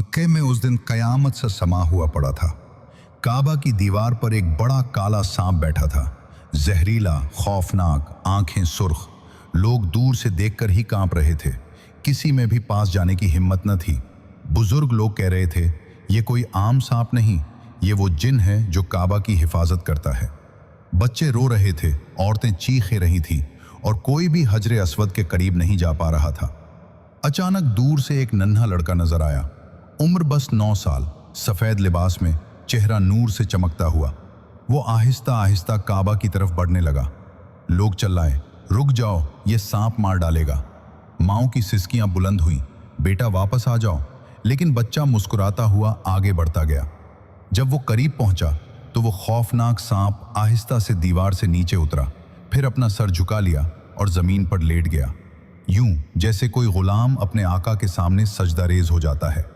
मक्के में उस दिन कयामत सा समा हुआ पड़ा था। काबा की दीवार पर एक बड़ा काला सांप बैठा था, जहरीला, खौफनाक, आंखें सुर्ख। लोग दूर से देखकर ही कांप रहे थे, किसी में भी पास जाने की हिम्मत न थी। बुजुर्ग लोग कह रहे थे, ये कोई आम सांप नहीं, ये वो जिन है जो काबा की हिफाजत करता है। बच्चे रो रहे थे, औरतें चीखे रही थीं और कोई भी हजरे अस्वद के करीब नहीं जा पा रहा था। अचानक दूर से एक नन्हा लड़का नजर आया, उम्र बस 9 साल, सफेद लिबास में, चेहरा नूर से चमकता हुआ। वो आहिस्ता आहिस्ता काबा की तरफ बढ़ने लगा। लोग चिल्लाए, रुक जाओ, ये सांप मार डालेगा। माओं की सिसकियां बुलंद हुईं, बेटा वापस आ जाओ। लेकिन बच्चा मुस्कुराता हुआ आगे बढ़ता गया। जब वो करीब पहुंचा तो वो खौफनाक सांप आहिस्ता से दीवार से नीचे उतरा, फिर अपना सर झुका लिया और जमीन पर लेट गया, यूं जैसे कोई गुलाम अपने आका के सामने सजदा रेज हो जाता है।